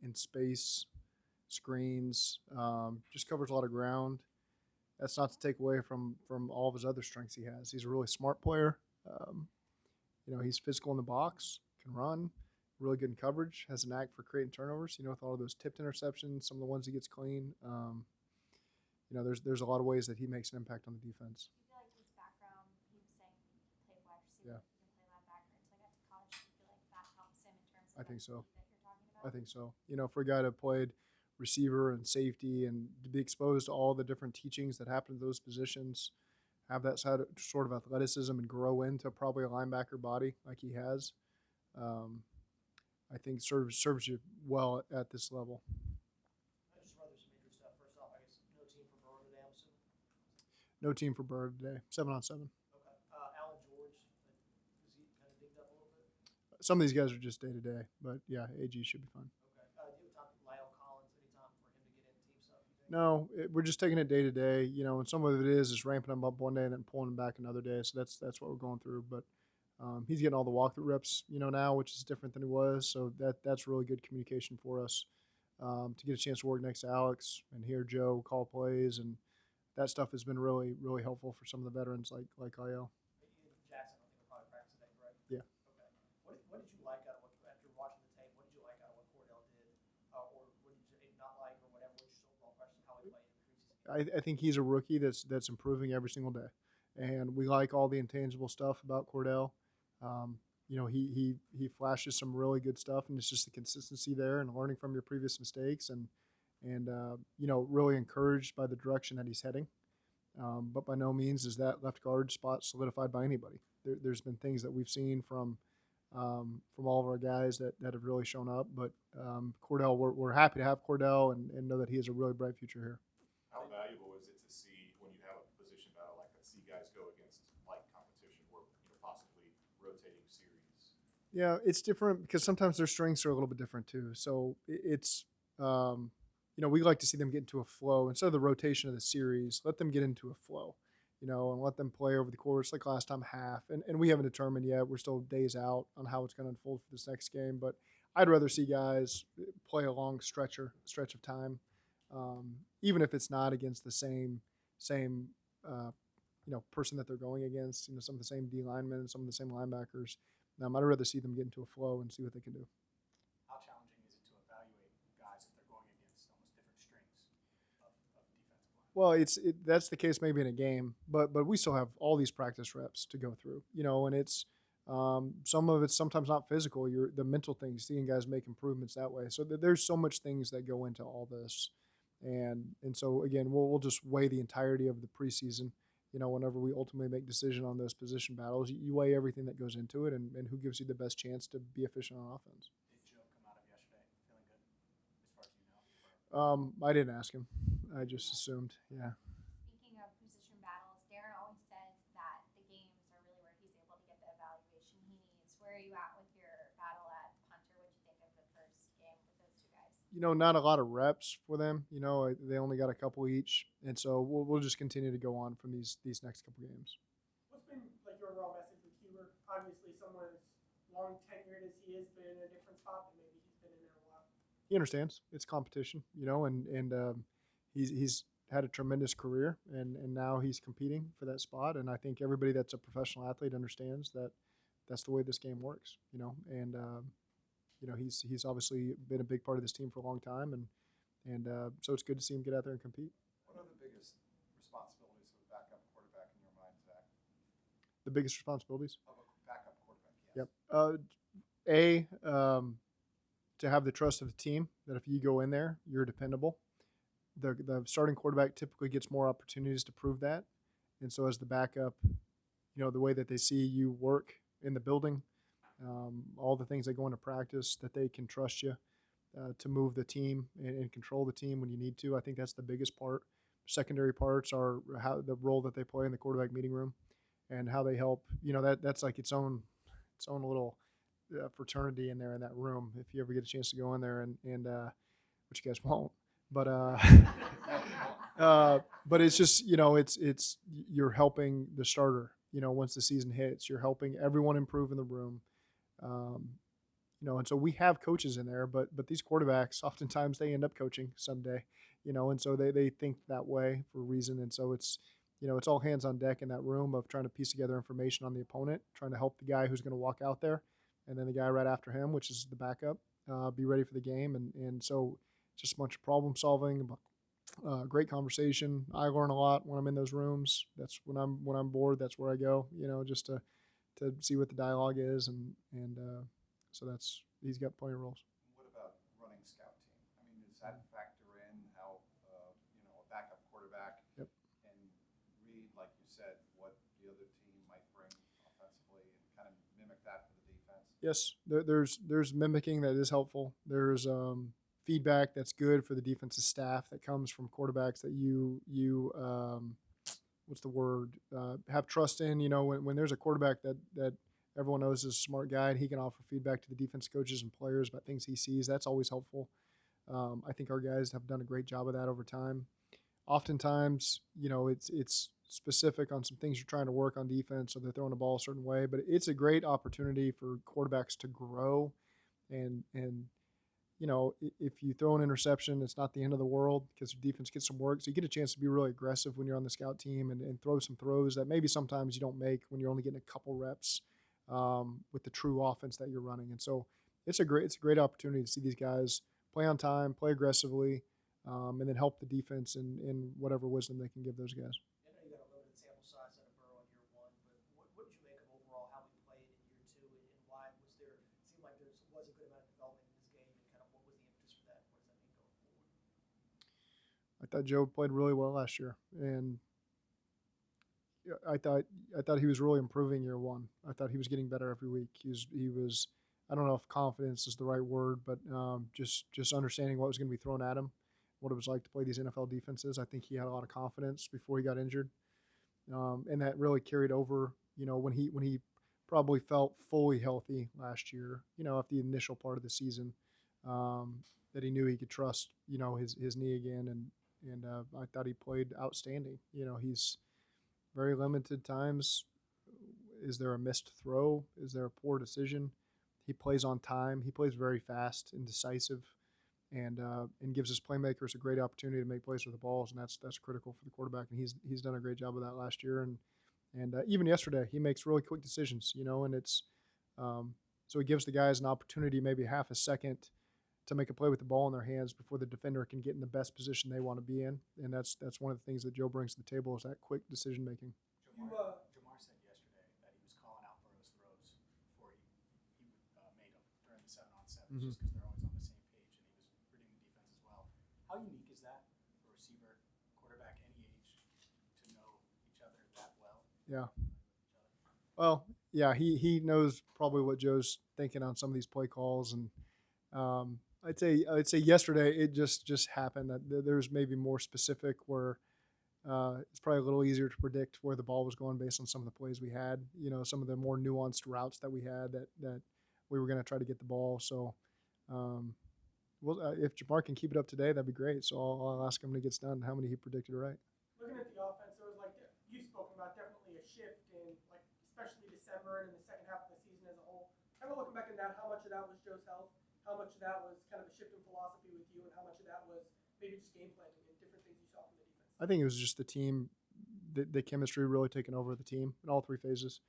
in space, screens, just covers a lot of ground. That's not to take away from all of his other strengths he has. He's a really smart player. Um, he's physical in the box, can run, really good in coverage, has a knack for creating turnovers. With all of those tipped interceptions, some of the ones he gets clean. There's a lot of ways that he makes an impact on the defense. Do you feel like his background, he was saying he played wide Yeah, receiver, he can play linebacker until he got to college. Do you feel like that helps him in terms I of think that so. speed that you're talking I about? think so. For a guy that played receiver and safety and to be exposed to all the different teachings that happen to those positions, have that sort of athleticism and grow into probably a linebacker body like he has, um, I think serves you well at this level. I just run through some injury stuff. First off, I guess no team for Burrow today, I'm assuming. No team for Bird today. 7-on-7. Okay. Alan George, is he kind of dinged up a little bit? Some of these guys are just day to day, but yeah, AG should be fine. Okay. Do you have time for Lyle Collins? Any time for him to get into team stuff, you think? No, we're just taking it day to day. And some of it is ramping him up one day and then pulling him back another day. So that's what we're going through. But he's getting all the walkthrough reps, now, which is different than he was. So that's really good communication for us to get a chance to work next to Alex and hear Joe call plays, and that stuff has been really really helpful for some of the veterans like IL. Jackson, I think, will probably practice today, correct? Yeah, Okay. What did you like out of what, after watching the tape, what did you like out of what Cordell did? Or what did you not like, or whatever? What's your overall question, how he played in the preseason game? I think he's a rookie that's improving every single day, and we like all the intangible stuff about Cordell. He flashes some really good stuff, and it's just the consistency there and learning from your previous mistakes, and really encouraged by the direction that he's heading. But by no means is that left guard spot solidified by anybody. There's been things that we've seen from all of our guys that have really shown up. But Cordell, we're happy to have Cordell and know that he has a really bright future here. How valuable is it to see when you have a position battle like that, see guys go against like competition or possibly rotating series? Yeah, it's different because sometimes their strengths are a little bit different too. So it's we like to see them get into a flow instead of the rotation of the series. Let them get into a flow, and let them play over the course like last time half. And we haven't determined yet. We're still days out on how it's going to unfold for this next game. But I'd rather see guys play a long stretch of time, even if it's not against the same uh, person that they're going against. Some of the same D linemen, some of the same linebackers. I'd rather see them get into a flow and see what they can do. How challenging is it to evaluate guys if they're going against almost different strengths of defensive line? Well, that's the case maybe in a game, but we still have all these practice reps to go through, and it's some of it's sometimes not physical. You're the mental things, seeing guys make improvements that way. So there's so much things that go into all this, and so again, we'll just weigh the entirety of the preseason. Whenever we ultimately make decision on those position battles, you weigh everything that goes into it, and who gives you the best chance to be efficient on offense. Did Joe come out of yesterday feeling good, as far as you know? I didn't ask him. I just assumed. Yeah. Speaking of position battles, Darren always says that the games are really where he's able to get the evaluation he needs. Where are you at with your battle at punter? What do you think of the first game with those two guys? Not a lot of reps for them. They only got a couple each, and so we'll just continue to go on from these next couple games. What's been like your overall message with Keeler? Obviously, someone as long tenured as he is, been in a different spot than maybe he's been in there a while. He understands it's competition, and he's had a tremendous career, and now he's competing for that spot. And I think everybody that's a professional athlete understands that that's the way this game works. And he's obviously been a big part of this team for a long time, and so it's good to see him get out there and compete. What are the biggest responsibilities of a backup quarterback in your mind, Zach? The biggest responsibilities. Of a backup quarterback, Yep. yes. To have the trust of the team that if you go in there, you're dependable. The starting quarterback typically gets more opportunities to prove that, and so as the backup, the way that they see you work in the building, all the things that go into practice, that they can trust you to move the team and control the team when you need to. I think that's the biggest part. Secondary parts are how the role that they play in the quarterback meeting room and how they help. That's like its own little fraternity in there in that room. If you ever get a chance to go in there and which you guys won't, but but it's just it's you're helping the starter. Once the season hits, you're helping everyone improve in the room. Um, And so we have coaches in there, but these quarterbacks oftentimes they end up coaching someday, and so they think that way for a reason, and so it's all hands on deck in that room of trying to piece together information on the opponent, trying to help the guy who's going to walk out there, and then the guy right after him, which is the backup, be ready for the game, and so just a bunch of problem solving, great conversation. I learn a lot when I'm in those rooms. That's when I'm bored. That's where I go. Just to see what the dialogue is, and so that's he's got plenty of roles. What about running scout team? I mean, does that factor in how a backup quarterback Yep. can read, like you said, what the other team might bring offensively and kind of mimic that for the defense? Yes, there's mimicking that is helpful. There's feedback that's good for the defensive staff that comes from quarterbacks that you what's the word, have trust in. When there's a quarterback that everyone knows is a smart guy and he can offer feedback to the defense coaches and players about things he sees, that's always helpful. I think our guys have done a great job of that over time. Oftentimes, it's specific on some things you're trying to work on defense, so they're throwing the ball a certain way. But it's a great opportunity for quarterbacks to grow, and if you throw an interception, it's not the end of the world because your defense gets some work. So you get a chance to be really aggressive when you're on the scout team and throw some throws that maybe sometimes you don't make when you're only getting a couple reps with the true offense that you're running. And so it's a great opportunity to see these guys play on time, play aggressively, and then help the defense in whatever wisdom they can give those guys. I know you got a limited sample size out of Burrow in year one, but what did you make of overall how he played in year two, and why was there? It seemed like there was a good amount of development in his game, and kind of what was the impetus for that? What does that mean going forward? I thought Joe played really well last year, and I thought he was really improving year one. I thought he was getting better every week. He was I don't know if confidence is the right word, but just understanding what was going to be thrown at him, what it was like to play these NFL defenses. I think he had a lot of confidence before he got injured, and that really carried over. When he probably felt fully healthy last year. After the initial part of the season, that he knew he could trust. His knee again, and I thought he played outstanding. He's very limited times. Is there a missed throw? Is there a poor decision? He plays on time. He plays very fast and decisive, and gives his playmakers a great opportunity to make plays with the balls, and that's critical for the quarterback. And he's done a great job of that last year, and even yesterday he makes really quick decisions. And it's so he gives the guys an opportunity, maybe half a second, to make a play with the ball in their hands before the defender can get in the best position they want to be in. And that's one of the things that Joe brings to the table is that quick decision making. Jamar said yesterday that he was calling out Burrow's throws before he made them during the 7-on-7, just because they're always on the same page, and he was reading the defense as well. How unique is that for a receiver, quarterback, any age, to know each other that well? Yeah. Well, yeah, he knows probably what Joe's thinking on some of these play calls, and I'd say yesterday it just happened that there's maybe more specific where it's probably a little easier to predict where the ball was going based on some of the plays we had. Some of the more nuanced routes that we had that we were going to try to get the ball. So, if Jamar can keep it up today, that'd be great. So I'll ask him when he gets done how many he predicted right. Looking at the offense, there was you've spoken about definitely a shift in especially December and in the second half of the season as a whole. Kind of looking back at that, how much of that was Joe's health? How much of that was kind of a shift in philosophy with you, and how much of that was maybe just game planning and different things you saw from the defense? I think it was just the team, the chemistry really taking over the team in all three phases.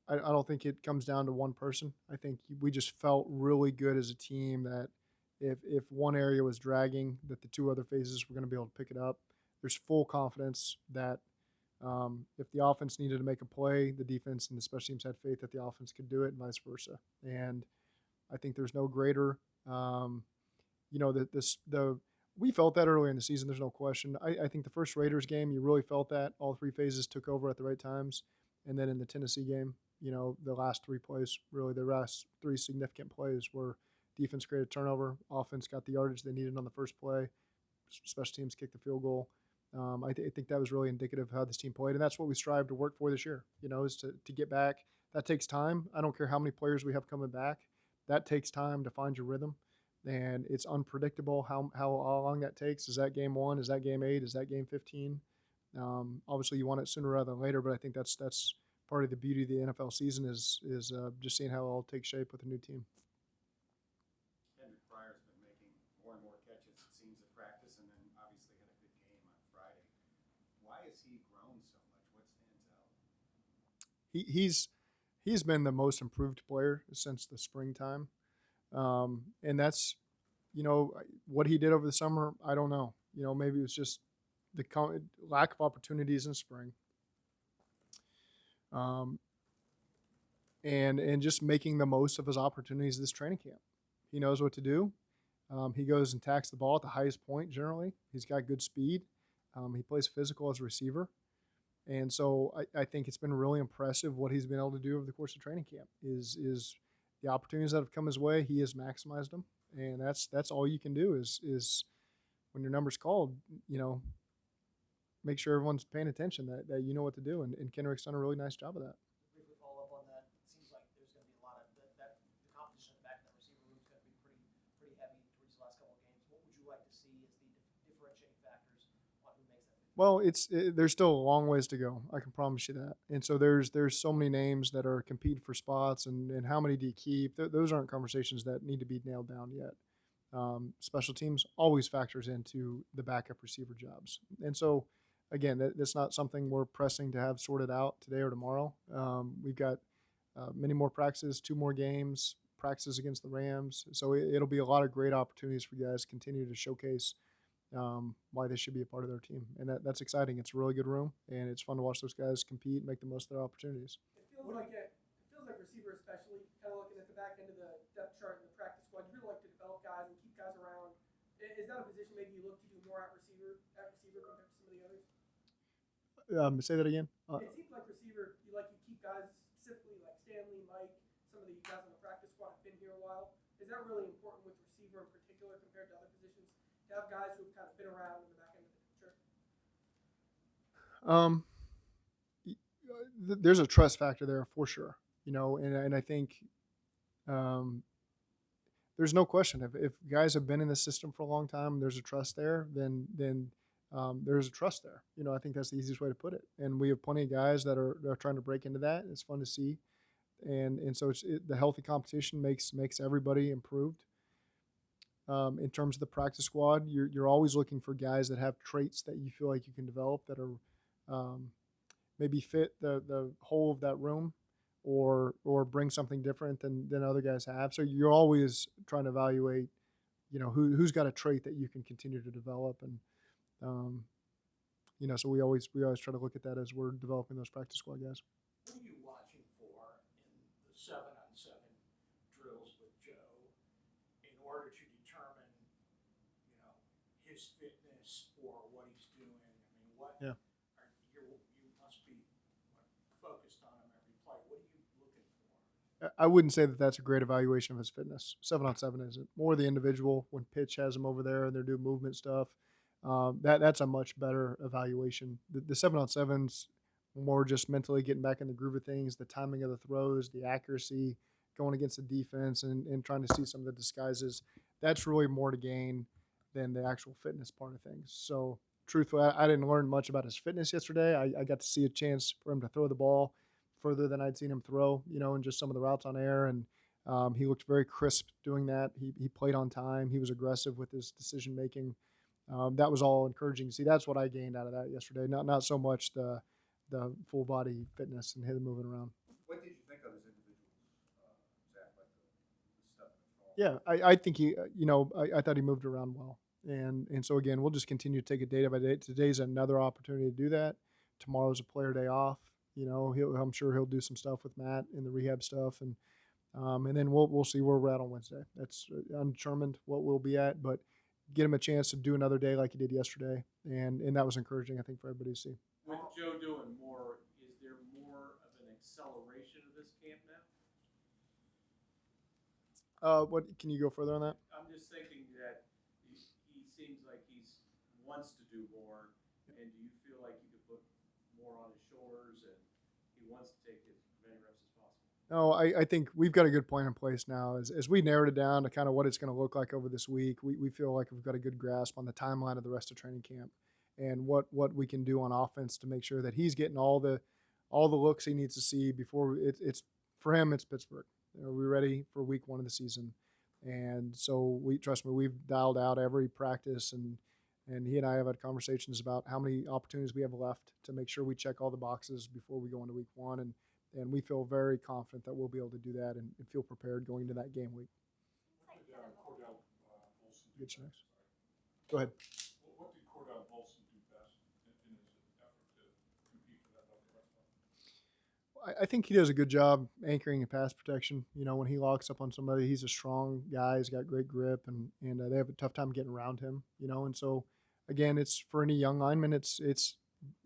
I don't think it comes down to one person. I think we just felt really good as a team that if one area was dragging, that the two other phases were going to be able to pick it up. There's full confidence that if the offense needed to make a play, the defense and the special teams had faith that the offense could do it, and vice versa. And I think there's no greater, we felt that early in the season. There's no question. I think the first Raiders game, you really felt that all three phases took over at the right times. And then in the Tennessee game, the last three plays, really the last three significant plays where defense created turnover, offense got the yardage they needed on the first play, special teams kicked the field goal. I think that was really indicative of how this team played, and that's what we strive to work for this year, is to get back. That takes time. I don't care how many players we have coming back. That takes time to find your rhythm, and it's unpredictable how long that takes. Is that game 1? Is that game 8? Is that game 15? Obviously, you want it sooner rather than later, but I think that's part of the beauty of the NFL season is just seeing how it all takes shape with a new team. it seems, at practice, and then obviously had a good game on Friday. Why has he grown so much? What stands out? He's been the most improved player since the springtime, and that's what he did over the summer. I don't know. Maybe it was just the lack of opportunities in spring, um, and just making the most of his opportunities this training camp. He knows what to do. He goes and tacks the ball at the highest point generally. He's got good speed. He plays physical as a receiver. And so I think it's been really impressive what he's been able to do over the course of training camp. Is the opportunities that have come his way, he has maximized them, and that's all you can do is when your number's called, make sure everyone's paying attention that you know what to do, and Kendrick's done a really nice job of that. Briefly follow up on that. It seems like there's going to be a lot of that the competition at the back of that receiver room is going to be pretty heavy towards the last couple of games. What would you like to see as the differentiating factors on who makes that? Well, there's still a long ways to go. I can promise you that. And so there's so many names that are competing for spots, and how many do you keep? Those aren't conversations that need to be nailed down yet. Special teams always factors into the backup receiver jobs, and so again, that's not something we're pressing to have sorted out today or tomorrow. We've got many more practices, 2 more games, practices against the Rams, so it'll be a lot of great opportunities for you guys to continue to showcase why they should be a part of their team, and that's exciting. It's a really good room, and it's fun to watch those guys compete and make the most of their opportunities. It feels like receiver, especially kind of looking at the back end of the depth chart in the practice squad. You really like to develop guys and keep guys around. Is that a position maybe you look to do more at receiver compared to some of the others? Say that again. It seems like receiver, you keep guys specifically like Stanley, Mike, some of the guys on the practice squad have been here a while. Is that really important with receiver in particular compared to other positions? To have guys who've kind of been around in the back end of the picture? There's a trust factor there for sure, and I think there's no question if guys have been in the system for a long time, there's a trust there. Then there's a trust there. I think that's the easiest way to put it. And we have plenty of guys that are trying to break into that. It's fun to see, and so the healthy competition makes everybody improved. In terms of the practice squad, you're always looking for guys that have traits that you feel like you can develop that are maybe fit the whole of that room, or bring something different than other guys have. So you're always trying to evaluate, who's got a trait that you can continue to develop, and so we always try to look at that as we're developing those practice squad guys. What are you watching for in the 7-on-7 drills with Joe in order to determine, his fitness or what he's doing? I mean, Yeah. You must be focused on him every play. What are you looking for? I wouldn't say that that's a great evaluation of his fitness. 7-on-7 isn't. More the individual when pitch has him over there and they're doing movement stuff. That's a much better evaluation. The 7-on-7's more just mentally getting back in the groove of things, the timing of the throws, the accuracy, going against the defense, and trying to see some of the disguises. That's really more to gain than the actual fitness part of things. So truthfully, I didn't learn much about his fitness yesterday. I got to see a chance for him to throw the ball further than I'd seen him throw, in just some of the routes on air, and he looked very crisp doing that. He played on time. He was aggressive with his decision making. That was all encouraging to see. That's what I gained out of that yesterday. Not so much the full body fitness and him moving around. What did you think of his individuals, Zach? Like the stuff in the fall? Yeah, I think he, I thought he moved around well, and so again, we'll just continue to take it day by day. Today's another opportunity to do that. Tomorrow's a player day off. I'm sure he'll do some stuff with Matt in the rehab stuff, and then we'll see where we're at on Wednesday. That's undetermined what we'll be at, but get him a chance to do another day like he did yesterday, and that was encouraging, I think, for everybody to see. With Joe doing more, is there more of an acceleration of this camp now? What can you go further on that? I'm just thinking that he seems like he wants to do more, and do you feel like he could put more on his shoulders, and he wants to take as many reps as possible? No, I think we've got a good plan in place now. As we narrowed it down to kind of what it's going to look like over this week, we feel like we've got a good grasp on the timeline of the rest of training camp and what we can do on offense to make sure that he's getting all the looks he needs to see before it's for him. It's Pittsburgh. Are we ready for week 1 of the season? And so trust me, we've dialed out every practice, and he and I have had conversations about how many opportunities we have left to make sure we check all the boxes before we go into week one. And we feel very confident that we'll be able to do that and feel prepared going into that game week. Seems like What did kind of Cordell Volson do Get you best? next. Go ahead. What did Cordell Volson do best in his effort to compete for that double touchdown? I think he does a good job anchoring and pass protection. When he locks up on somebody, he's a strong guy. He's got great grip, and they have a tough time getting around him. And so again, it's for any young lineman, it's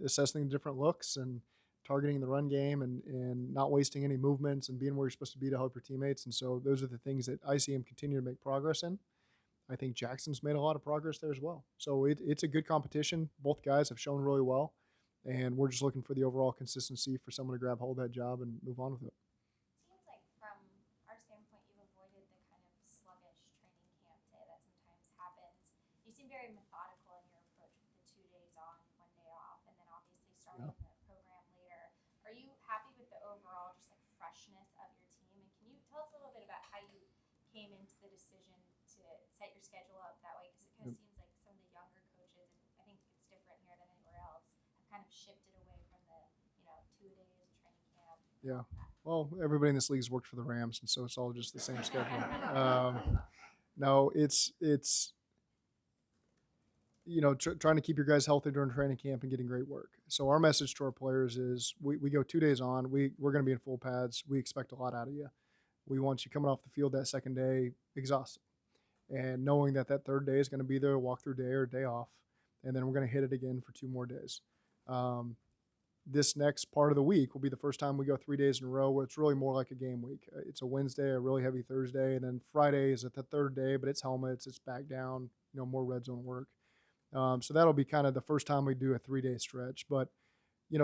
assessing the different looks and targeting the run game and not wasting any movements and being where you're supposed to be to help your teammates. And so those are the things that I see him continue to make progress in. I think Jackson's made a lot of progress there as well. So it's a good competition. Both guys have shown really well. And we're just looking for the overall consistency for someone to grab hold of that job and move on with it. seems like from our standpoint, you've avoided the kind of sluggish training camp day that sometimes happens. You seem very methodical in your approach with the 2 days on, 1 day off, and then obviously starting the program later. Are you happy with the overall just like freshness of your team? And can you tell us a little bit about how you came into the decision to set your schedule up that way? Because it kind of seems like some of the younger coaches, and I think it's different here than anywhere else, kind of shifted away from the 2 days of training camp. Yeah. Well, everybody in this league has worked for the Rams, and so it's all just the same schedule. No, it's trying to keep your guys healthy during training camp and getting great work. So our message to our players is we go 2 days on. We're going to be in full pads. We expect a lot out of you. We want you coming off the field that second day exhausted, and knowing that third day is going to be their walkthrough day or day off, and then we're going to hit it again for 2 more days. This next part of the week will be the first time we go 3 days in a row where it's really more like a game week. It's a Wednesday, a really heavy Thursday, and then Friday is at the third day, but it's helmets, it's back down, more red zone work. So that'll be kind of the first time we do a 3-day stretch. But,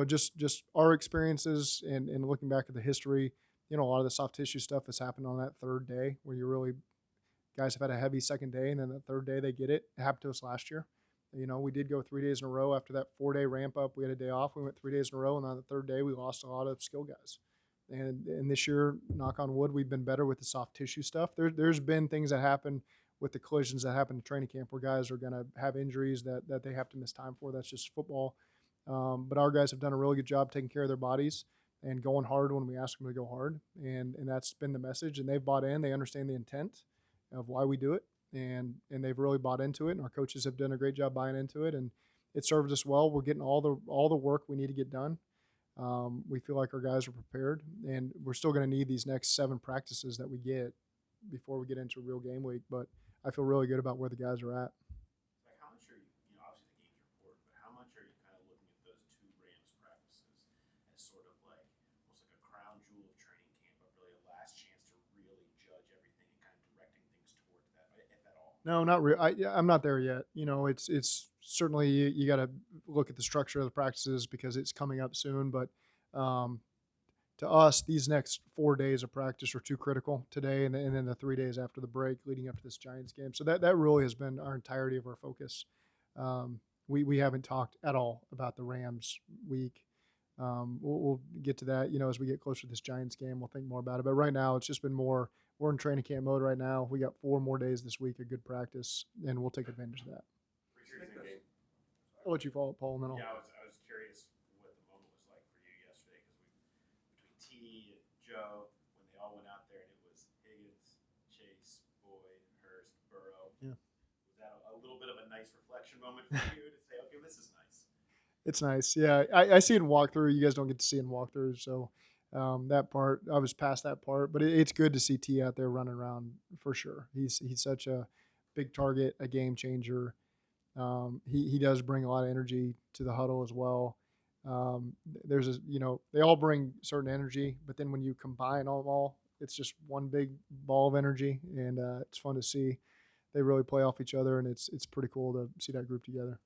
just our experiences and looking back at the history, a lot of the soft tissue stuff has happened on that third day where guys have had a heavy second day, and then the third day they get it. It happened to us last year. We did go 3 days in a row after that 4-day ramp up. We had a day off. We went 3 days in a row, and on the third day we lost a lot of skill guys. And this year, knock on wood, we've been better with the soft tissue stuff. There's been things that happen with the collisions that happen in training camp where guys are going to have injuries that they have to miss time for. That's just football. But our guys have done a really good job taking care of their bodies and going hard when we ask them to go hard. And that's been the message. And they've bought in. They understand the intent of why we do it. And they've really bought into it, and our coaches have done a great job buying into it, and it served us well. We're getting all the work we need to get done. We feel like our guys are prepared, and we're still going to need these next 7 practices that we get before we get into a real game week. But I feel really good about where the guys are at. Like, how much are you, obviously the game's important, but how much are you kind of looking at those 2 Rams practices as sort of like almost like a crown jewel of training camp, but really a last chance to really judge everything and kind of directing things towards that, if at all? No, not really. I'm not there yet. It's certainly you got to look at the structure of the practices because it's coming up soon. But to us, these next 4 days of practice are too critical today, and then the 3 days after the break leading up to this Giants game. So that really has been our entirety of our focus. We haven't talked at all about the Rams week. We'll get to that, as we get closer to this Giants game. We'll think more about it. But right now, it's just been more. We're in training camp mode right now. We got 4 more days this week of good practice, and we'll take advantage of that. Preseason game. I'll let you follow up, Paul, and then I'll. Yeah, I was curious what the moment was like for you yesterday because between T and Joe, when they all went out there and it was Higgins, Chase, Boyd, Hurst, Burrow. Yeah. Was that a little bit of a nice reflection moment for you to say, okay, this is nice? It's nice. Yeah, I see it in walkthrough. You guys don't get to see it in walkthrough, so that part I was past that part. But it's good to see T out there running around for sure. He's such a big target, a game changer. He does bring a lot of energy to the huddle as well. They all bring certain energy, but then when you combine all, it's just one big ball of energy, and it's fun to see. They really play off each other, and it's pretty cool to see that group together.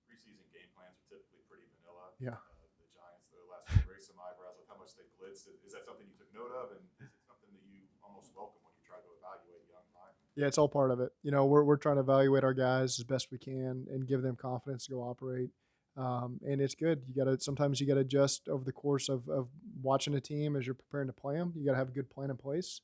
Preseason game plans are typically pretty vanilla. Yeah. The Giants, the last year, raised some eyebrows with how much they blitzed. Is that something you took note of, and is it something that you almost welcome when you try to evaluate young line? Yeah, it's all part of it. We're trying to evaluate our guys as best we can and give them confidence to go operate. And it's good. Sometimes you got to adjust over the course of watching a team as you're preparing to play them. You got to have a good plan in place.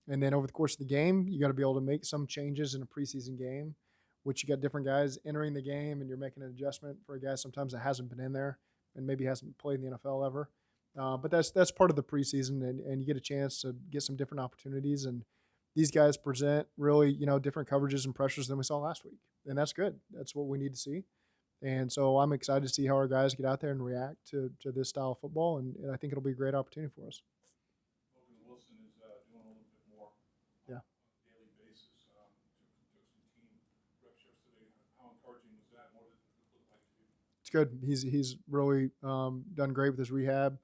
And then over the course of the game, you got to be able to make some changes in a preseason game, which you got different guys entering the game, and you're making an adjustment for a guy sometimes that hasn't been in there and maybe hasn't played in the NFL ever. But that's part of the preseason, and you get a chance to get some different opportunities. And these guys present really, different coverages and pressures than we saw last week, and that's good. That's what we need to see. And so I'm excited to see how our guys get out there and react to this style of football, and I think it'll be a great opportunity for us. Logan Wilson is doing a little bit more Yeah. on a daily basis. Took some team reps yesterday. How encouraging was that? What did it look like to you? It's good. He's really done great with his rehab.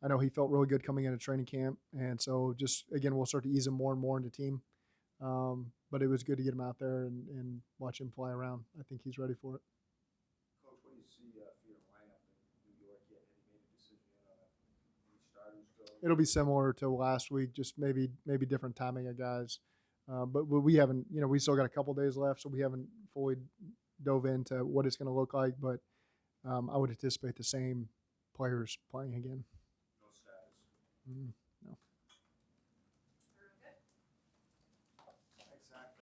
I know he felt really good coming into training camp, and so just again we'll start to ease him more and more into team. But it was good to get him out there and watch him fly around. I think he's ready for it. Coach, what do you see for your lineup in New York yet? Have you made a decision yet on any starters go? It'll be similar to last week, just maybe different timing of guys. But we haven't, we still got a couple days left, so we haven't fully dove into what it's going to look like. But I would anticipate the same players playing again. No status. Mm-hmm.